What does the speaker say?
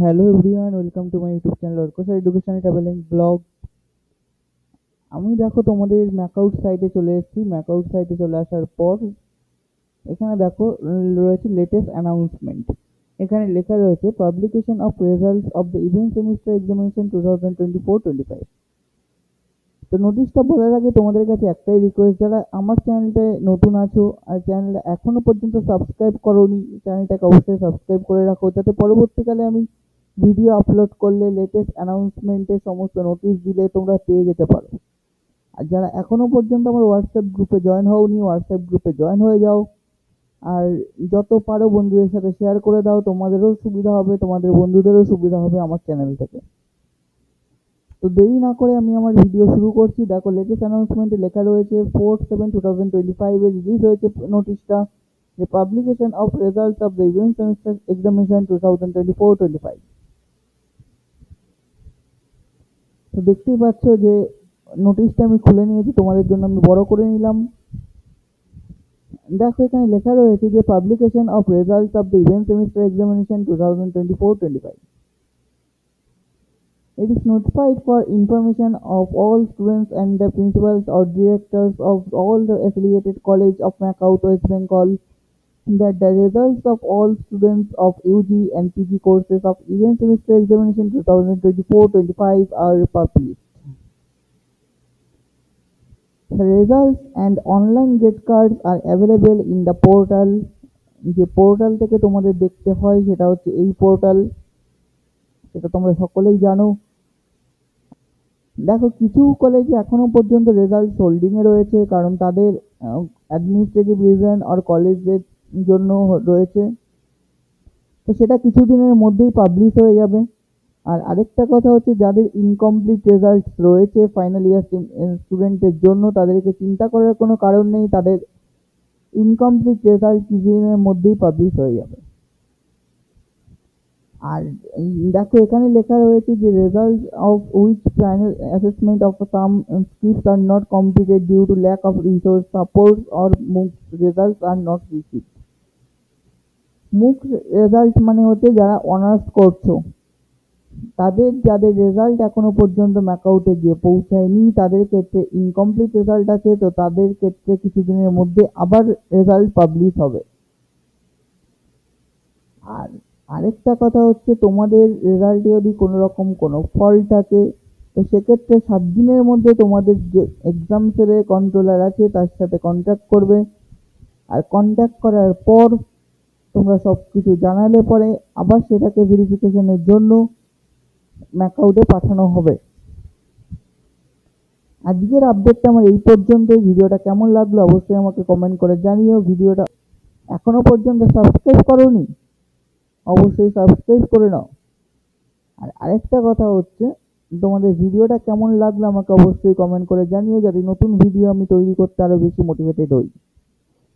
Hello everyone, welcome to my YouTube channel Arko's education travelling blog. আমি দেখো তোমাদের MAKAUT সাইটে চলে এসেছি। ম্যাকআউট সাইটে চলে আসার পর এখানে দেখো রয়েছে লেটেস্ট অ্যানাউন্সমেন্ট। এখানে লেখা রয়েছে publication of results of the event semester examination 2024-25। তো নোটিশটা বলার আগে তোমাদের কাছে একটাই রিকোয়েস্ট, যারা আমার চ্যানেলটায় নতুন আছো আর চ্যানেলটা এখনো পর্যন্ত সাবস্ক্রাইব করোনি, চ্যানেলটাকে অবশ্যই সাবস্ক্রাইব করে রাখো, যাতে পরবর্তীকালে আমি ভিডিও আপলোড করলে লেটেস্ট অ্যানাউন্সমেন্টের সমস্ত নোটিশ দিলে তোমরা পেয়ে যেতে পারো। আর যারা এখনো পর্যন্ত আমার হোয়াটসঅ্যাপ গ্রুপে জয়েন হওনি, হোয়াটসঅ্যাপ গ্রুপে জয়েন হয়ে যাও। আর যত পারো বন্ধুদের সাথে শেয়ার করে দাও, তোমাদেরও সুবিধা হবে, তোমাদের বন্ধুদেরও সুবিধা হবে আমার চ্যানেল থেকে। তো দেরি না করে আমি আমার ভিডিও শুরু করছি। দেখো লেটেস্ট অ্যানাউন্সমেন্টে লেখা রয়েছে 4/7/2025 এ রিলিজ হয়েছে নোটিশটা, যে publication of results of the event semester examination 2024-25। তো দেখতেই পাচ্ছ যে নোটিশটা আমি খুলে নিয়েছি, তোমাদের জন্য আমি বড় করে নিলাম। দেখো এখানে লেখা রয়েছে যে publication of results of the event semester examination 2024-25। It is notified for information of all students and the principals or directors of all the affiliated college of Macau, West Bengal, that the results of all students of UG and PG courses of event semester examination 2024-25 are published. The results and online gate cards are available in the portal. যে portal থেকে তোমাদের দেখতে হয় সেটা হচ্ছে এই portal, সেটা তোমরা সকলেই জানো। দেখো কিছু কলেজে এখনো পর্যন্ত রেজাল্ট হোল্ডিং এ রয়েছে, কারণ তাদের অ্যাডমিনিস্ট্রেটিভ রিজন আর কলেজের জন্য রয়েছে। তো সেটা কিছুদিনের মধ্যেই পাবলিশ হয়ে যাবে। আর আরেকটা কথা হচ্ছে, যাদের ইনকমপ্লিট রেজাল্ট রয়েছে ফাইনাল ইয়ার স্টুডেন্টের জন্য, তাদেরকে চিন্তা করার কোনো কারণ নেই, তাদের ইনকমপ্লিট রেজাল্ট কিছুদিনের মধ্যেই পাবলিশ হয়ে যাবে। আর দেখো এখানে লেখা রয়েছে যে result of which final assessment of some scripts are not completed due to lack of resource support or mock results are not received. Mock result মানে হচ্ছে যারা অনার্স করছো, তাদের যাদের রেজাল্ট এখনো পর্যন্ত ম্যাকআউটে গিয়ে পৌঁছায়নি, তাদের ক্ষেত্রে ইনকমপ্লিট রেজাল্ট আছে, তো তাদের ক্ষেত্রে কিছুদিনের মধ্যে আবার রেজাল্ট পাবলিশ হবে। আর আরেকটা কথা হচ্ছে, তোমাদের রেজাল্টে যদি কোনো রকম কোনো ফল্ট থাকে, তো সেক্ষেত্রে 7 দিনের মধ্যে তোমাদের যে এক্সাম সেলের কন্ট্রোলার আছে তার সাথে কন্ট্যাক্ট করবে। আর কন্ট্যাক্ট করার পর তোমরা সব কিছু জানালে পরে আবার সেটাকে ভেরিফিকেশনের জন্য ম্যাকআউটে পাঠানো হবে। আজকের আপডেটটা আমার এই পর্যন্তই। ভিডিওটা কেমন লাগলো অবশ্যই আমাকে কমেন্ট করে জানিও। ভিডিওটা এখনো পর্যন্ত সাবস্ক্রাইব করোনি, অবশ্যই সাবস্ক্রাইব করে নাও। আর আরেকটা কথা হচ্ছে, তোমাদের ভিডিওটা কেমন লাগলো আমাকে অবশ্যই কমেন্ট করে জানিও, যাতে নতুন ভিডিও আমি তৈরি করতে আরো বেশি মোটিভেটেড হই।